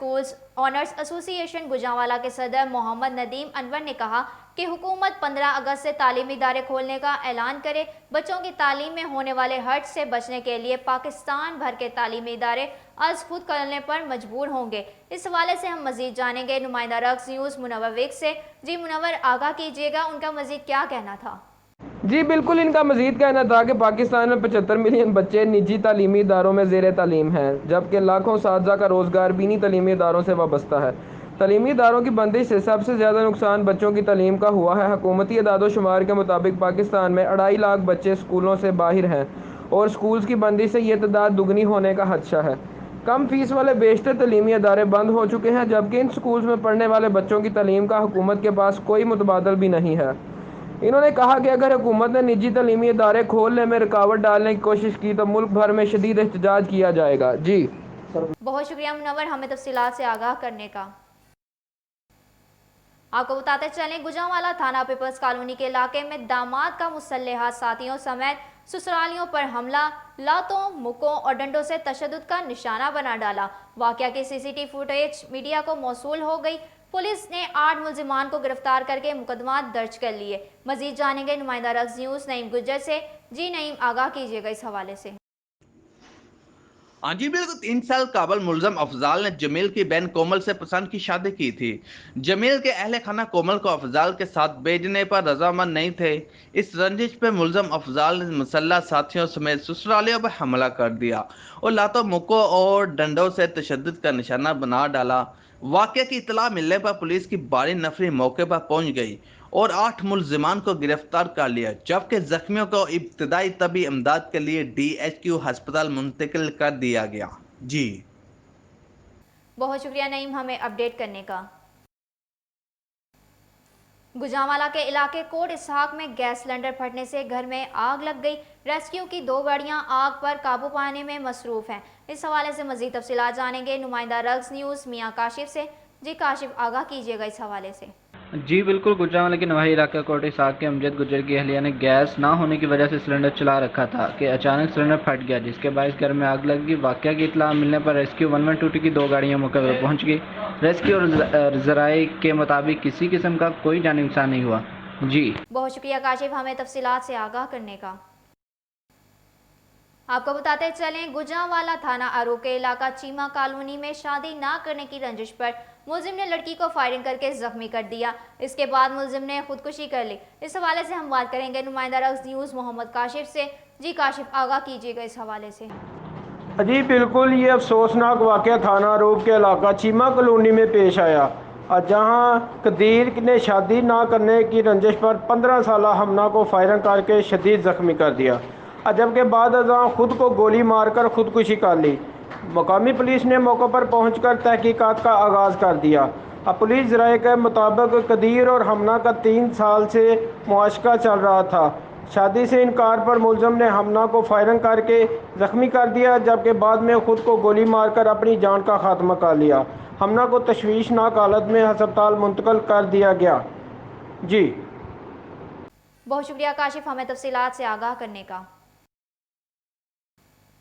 Schools owners association Gujranwala के सदर मोहम्मद नदीम अनवर ने कहा कि हुकूमत 15 अगस्त से तालीमी इदारे खोलने का ऐलान करे। बच्चों की तालीम में होने वाले हर्ज से बचने के लिए पाकिस्तान भर के तालीमी इदारे आज खुद खोलने पर मजबूर होंगे। इस हवाले से हम मजीद जानेंगे नुमाइंदा रक्स न्यूज़ मुनव्वर विक से। जी मुनव्वर, आगाह कीजिएगा, उनका मजीद क्या कहना था? जी बिल्कुल, इनका मजीद कहना था कि पाकिस्तान में 75 मिलियन बच्चे निजी तालीमी इदारों में ज़ेर तालीम हैं, जबकि लाखों साथीज़ा का रोज़गार भी इन्हीं तालीमी इदारों से वाबस्ता है। तालीमी इदारों की बंदिश से सबसे ज़्यादा नुकसान बच्चों की तालीम का हुआ है। हुकूमती अदाद-ओ-शुमार के मुताबिक पाकिस्तान में 2.5 लाख बच्चे स्कूलों से बाहर हैं और स्कूल्स की बंदिश से ये तादाद दुगनी होने का खदशा है। कम फीस वाले बेशतर तालीमी इदारे बंद हो चुके हैं, जबकि इन स्कूल्स में पढ़ने वाले बच्चों की तालीम का हुकूमत के पास कोई मुतबादल भी नहीं है। इन्होंने कहा कि अगर हुकूमत ने निजी तालीमी इदारे खोलने में रुकावट डालने की कोशिश की तो मुल्क भर में शदीद एहतजाज किया जाएगा। जी बहुत शुक्रिया मुनव्वर, हमें तफसीलात से आगाह करने का। आपको बताते चलें, गुजरांवाला थाना पीपल्स कॉलोनी के इलाके में दामाद का मुसल्लह साथियों समेत ससुरालियों पर हमला, लातों, मुक्कों और डंडों से तशद्दुद का निशाना बना डाला। वाकया की सीसीटीवी फुटेज मीडिया को मौसूल हो गई। पुलिस ने 8 मुलजिमान को गिरफ्तार करके मुकदमा दर्ज कर लिए। मजीद जानेंगे नुमाइंदा रक्स न्यूज़ नईम गुज्जर से। जी नईम, आगाह कीजिएगा इस हवाले से। हाँ जी बिल्कुल, 3 साल काबल मुलजम अफजाल ने जमील की बहन कोमल से पसंद की शादी की थी। जमील के अहले खाना कोमल को अफजाल के साथ भेजने पर रजामंद नहीं थे। इस रंजिश पे मुलजम अफजाल ने मुसल्लह साथियों समेत ससुरालियों पर हमला कर दिया और लातों, मुक्कों और डंडों से तशद्दुद का निशाना बना डाला। वाक़े की इतला मिलने पर पुलिस की भारी नफरी मौके पर पहुंच गई और 8 मुलजिमान को गिरफ्तार कर लिया, जबकि जख्मियों को इब्तदाई तबी इमदाद के लिए DHQ अस्पताल मुंतकिल कर दिया गया। जी बहुत शुक्रिया नईम, हमें अपडेट करने का। गुजरांवाला के इलाके कोट इसहाक में गैस सिलेंडर फटने से घर में आग लग गई। रेस्क्यू की 2 गाड़ियां आग पर काबू पाने में मसरूफ हैं। इस हवाले से मजीद तफसीलात जानेंगे नुमाइंदा रक्स न्यूज़ मियां काशिफ से। जी काशिफ, आगाह कीजिएगा इस हवाले से। जी बिल्कुल, गुजरांवाला के नवाही इलाका कोट इसहाक के अमजद गुजर की अहलिया ने गैस ना होने की वजह से सिलेंडर चला रखा था कि अचानक सिलेंडर फट गया, जिसके बायस घर में आग लग गई। वाक़या की इत्तला मिलने पर रेस्क्यू 112 की 2 गाड़ियां मौके पर पहुंच गई। रेस्क्यू और ज़राए के मुताबिक किसी किस्म का कोई जानी नुकसान नहीं हुआ। जी बहुत शुक्रिया काशिफ, हमें तफसीलात से आगाह करने का। आपको बताते चलें, गुजरांवाला थाना आरू के इलाका चीमा कॉलोनी में शादी ना करने की रंजिश पर मुलजिम ने लड़की को फायरिंग करके जख्मी कर दिया। इसके बाद मुलजिम ने खुदकुशी कर ली। इस हवाले से हम बात करेंगे नुमाइंदा रक्स न्यूज़ मोहम्मद काशिफ से। जी काशिफ, आगाह कीजिएगा इस हवाले से। जी बिल्कुल, ये अफसोसनाक वाक़या थाना रूप के इलाका चीमा कॉलोनी में पेश आया, जहां कदीर ने शादी ना करने की रंजिश पर 15 साला हमना को फायरिंग करके शदीद ज़ख्मी कर दिया, जबकि बाद अज़ां खुद को गोली मारकर खुदकुशी कर ली। मकामी पुलिस ने मौके पर पहुंचकर तहकीकात का आगाज़ कर दिया। अब पुलिस ज़राए के मुताबिक कदीर और हमना का 3 साल से मुआशका चल रहा था। शादी से इनकार पर मुलज़म ने हमना को फायरिंग करके ज़ख्मी कर दिया, जबकि बाद में खुद को गोली मारकर अपनी जान का खात्मा कर लिया। हमना को तशवीशनाक हालत में अस्पताल मुंतकिल कर दिया गया। जी बहुत शुक्रिया काशिफ, हमें तफसीलात से आगाह करने का।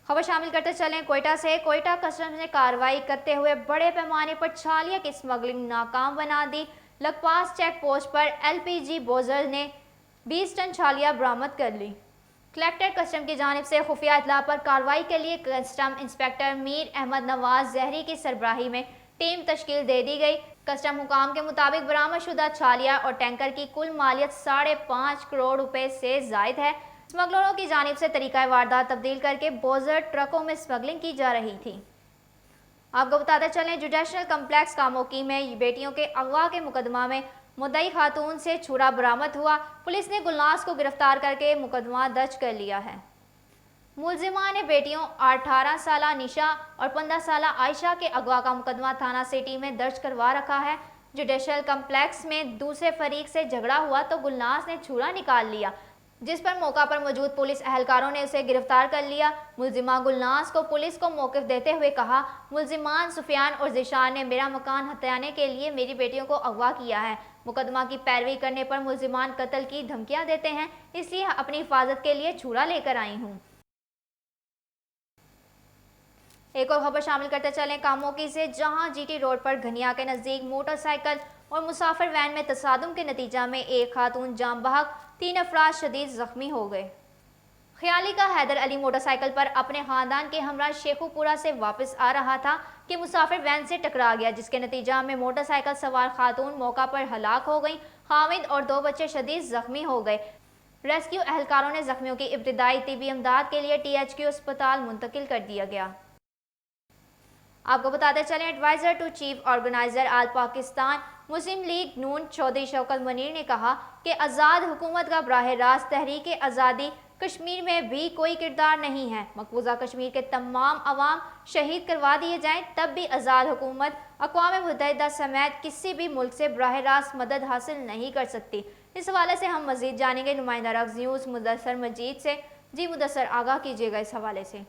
खबर शामिल करते चलें कोयटा से। कोयटा कस्टम्स ने कार्रवाई करते हुए बड़े पैमाने पर छालिया की स्मगलिंग नाकाम बना दी। लखपास चेक पोस्ट पर LPG बोजर ने 20 टन छालिया बरामद कर ली। कलेक्टर कस्टम की जानिब से खुफिया इतला पर कार्रवाई के लिए कस्टम इंस्पेक्टर मीर अहमद नवाज जहरी की सरबराही में टीम तश्कील दे दी गई। कस्टम हुकाम के मुताबिक बरामदशुदा छालिया और टैंकर की कुल मालियत 5.5 करोड़ रुपए से जायद है। स्मगलरों की जानिब से तरीका वारदात तब्दील करके बोजर ट्रकों में स्मगलिंग की जा रही थी। आपको बताते चलें, जुडिशल कम्प्लेक्स कामोकी में बेटियों के अगवा के मुकदमा में मुद्दई खातून से छुरा बरामद हुआ। पुलिस ने गुलनाज को गिरफ्तार करके मुकदमा दर्ज कर लिया है। मुलजिमा ने बेटियों 18 साला निशा और 15 साला आयशा के अगवा का मुकदमा थाना सिटी में दर्ज करवा रखा है। जुडिशल कम्प्लेक्स में दूसरे फरीक से झगड़ा हुआ तो गुलनाज ने छुरा निकाल लिया, जिस पर मौका पर मौजूद पुलिस एहलकारों ने उसे गिरफ्तार कर लिया। मुलजिमा गुलनाज को पुलिस को मौक़िफ़ देते हुए कहा, मुलजिमान सुफियान और ज़िशान ने मेरा मकान हथियाने के लिए मेरी बेटियों को अगवा किया है। मुकदमा की पैरवी करने पर मुलजिमान कत्ल की धमकियां देते हैं, इसलिए अपनी हिफाजत के लिए छुरा लेकर आई हूँ। एक और खबर शामिल करते चलें कामोकी से, जहां जीटी रोड पर घनिया के नज़दीक मोटरसाइकिल और मुसाफिर वैन में तसादुम के नतीजा में एक खातून जाम बहक, 3 अफराद शदीद जख्मी हो गए। ख्याली का हैदर अली मोटरसाइकिल पर अपने खानदान के हमरा शेखुपुरा से वापस आ रहा था कि मुसाफिर वैन से टकरा गया, जिसके नतीजा में मोटरसाइकिल सवार खातून मौका पर हलाक हो गई। हामिद और 2 बच्चे शदीद जख्मी हो गए। रेस्क्यू एहलकारों ने जख्मियों की इब्तिदाई तिबी इमदाद के लिए THQ अस्पताल मुंतकिल कर दिया गया। आपको बताते चलें, advisor to chief organizer all Pakistan Muslim League Noon Chaudhry Shaukat Munir ने कहा कि आज़ाद हुकूमत का बराह रास्त तहरीक आज़ादी कश्मीर में भी कोई किरदार नहीं है। मकबूजा कश्मीर के तमाम अवाम शहीद करवा दिए जाएं, तब भी आज़ाद हुकूमत अक़वाम मुत्तहिदा समेत किसी भी मुल्क से बराह रास्त मदद हासिल नहीं कर सकती। इस हवाले से हम मज़ीद जानेंगे नुमाइंदा रक्स न्यूज़ मुदस्सर मजीद से। जी मुदस्सर, आगाह कीजिएगा इस हवाले से।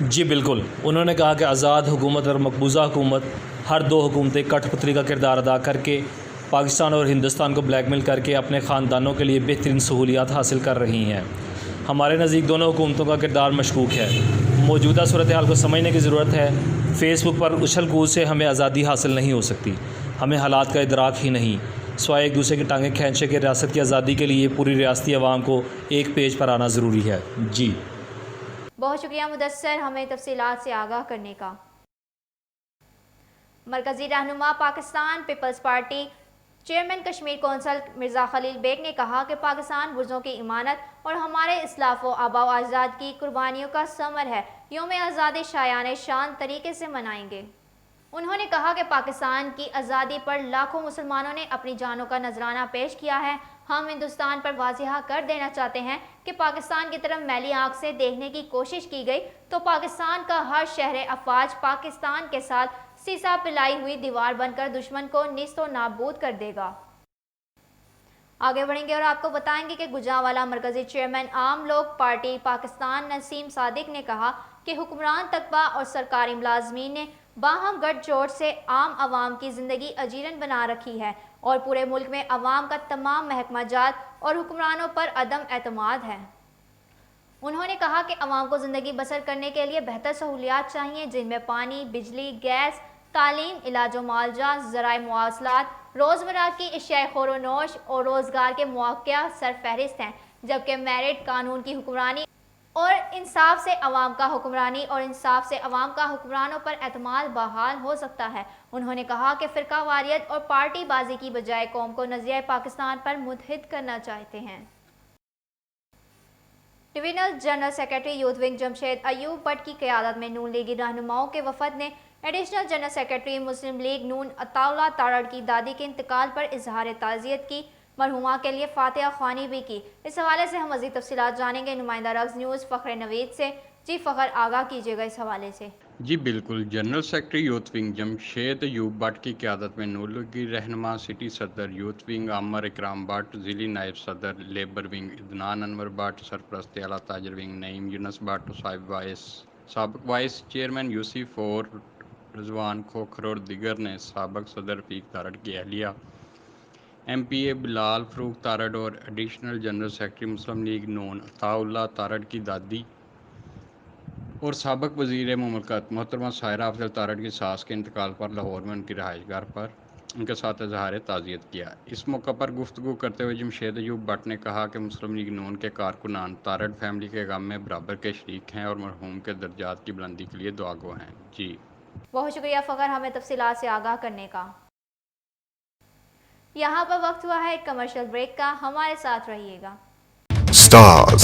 जी बिल्कुल, उन्होंने कहा कि आज़ाद हुकूमत और मकबूजा हुकूमत हर 2 हुकूमतें कठपुतली का किरदार अदा करके पाकिस्तान और हिंदुस्तान को ब्लैकमेल करके अपने ख़ानदानों के लिए बेहतरीन सहूलियात हासिल कर रही हैं। हमारे नज़दीक दोनों हुकूमतों का किरदार मशकूक है। मौजूदा सूरत हाल को समझने की ज़रूरत है। फ़ेसबुक पर उछल कूद से हमें आज़ादी हासिल नहीं हो सकती। हमें हालात का इदराक ही नहीं, सिवाय एक दूसरे की टांगें खींचे के रियासत की आज़ादी के लिए पूरी रियासती अवाम को एक पेज पर आना ज़रूरी है। जी बहुत शुक्रिया मुदस्सर, हमें तफसीलात से आगाह करने का। मरकज़ी रहनुमा Pakistan People's Party chairman Kashmir council Mirza Khalil Beg ने कहा कि पाकिस्तान बुर्जों की इमानत और हमारे इस्लाफ व आबाओ अजदाद की कुर्बानियों का समर है। यौम आज़ादी शायाने शान तरीके से मनाएंगे। उन्होंने कहा कि पाकिस्तान की आज़ादी पर लाखों मुसलमानों ने अपनी जानों का नजराना पेश किया है। हम हिंदुस्तान पर वाज़िहा कर देना चाहते हैं कि पाकिस्तान की तरफ मैली आंख से देखने की कोशिश की गई तो पाकिस्तान का हर शहर अफवाज पाकिस्तान के साथ सीसा पिलाई हुई दीवार बनकर दुश्मन को निस्तो नाबूद कर देगा। आगे बढ़ेंगे और आपको बताएंगे कि गुजरांवाला मरकजी चेयरमैन आम लोग पार्टी पाकिस्तान नसीम सादिक ने कहा कि हुक्मरान तकबा और सरकारी मुलाजमीन ने बाहम गठजोड़ से आम आवाम की ज़िंदगी अजीरन बना रखी है और पूरे मुल्क में आवाम का तमाम महकमाजात और हुक्मरानों पर अदम एतमाद है। उन्होंने कहा कि आवाम को ज़िंदगी बसर करने के लिए बेहतर सहूलियात चाहिए, जिनमें पानी, बिजली, गैस, तालीम, इलाजो मुआवजा, ज़राए मुआवसलात, रोज़मर्रा की अशियाए खोरोनोश और रोज़गार के मौक़े सरफहरिस्त हैं। जबकि मेरिट, कानून की हुक्मरानी और इंसाफ से अवाम का हुक्मरानी और इंसाफ से अवाम का हुक्मरानों पर एतमाद बहाल हो सकता है। उन्होंने कहा कि फ़िरका वारियत और पार्टी बाजी की बजाय कौम को नज़रिए पाकिस्तान पर मुतहिद करना चाहते हैं। Divisional general secretary youth wing Jamshed Ayub Bhatt की क़यादत में नून लीगी रहनुमाओं के वफद ने एडिशनल जनरल सेक्रेटरी मुस्लिम लीग नून अताउल्लाह तारड़ की दादी के इंतकाल पर इजहार ताज़ियत की, मरहुमा के लिए फातिहा ख्वानी भी की। इस हवाले से हम मज़ीद तफसीलात जानेंगे नुमाइंदा रक्स न्यूज़ फ़ख्र नवीद से। जी फ़ख्र, आगाह कीजिएगा इस हवाले से। जी बिल्कुल, general secretary youth wing Jamshed Ayub Bhatt की क़यादत में नून लीगी रहनुमा, सिटी सदर यूथ विंग आमर इकराम भट्ट, ज़िली नायब सदर लेबर विंग इदनान अनवर भट्ट, सरपरस्त आला ताजर विंग नईम यूनस भट्ट, साबिक़ वाइस चेयरमैन यूसुफ और रिजवान खोखर और दिगर ने साबिक़ सदर रफ़ीक तारड़ की अहलिया MPA बिलाल फ़रूक तारड़ और एडिशनल जनरल सेक्रेटरी मुस्लिम लीग नून अताउल्लाह तारड़ की दादी और साबिक़ वज़ीर मुमलकत मोहतरमा सायरा अफजल तारड़ की सास के इंतकाल पर लाहौर में उनकी रहायशगाह पर उनके साथ इजहार ताज़ियत किया। इस मौका पर गुफ्तगू करते हुए जमशेद अयूब भट्ट ने कहा कि मुस्लिम लीग नून के कारकुनान तारड़ फैमिली के गम में बराबर के शरीक हैं और मरहूम के दर्जात की बुलंदी के लिए दुआगो हैं। जी बहुत शुक्रिया फ़ख्र, हमें तफसीलात से आगाह करने का। यहाँ पर वक्त हुआ है एक कमर्शियल ब्रेक का, हमारे साथ रहिएगा। Stars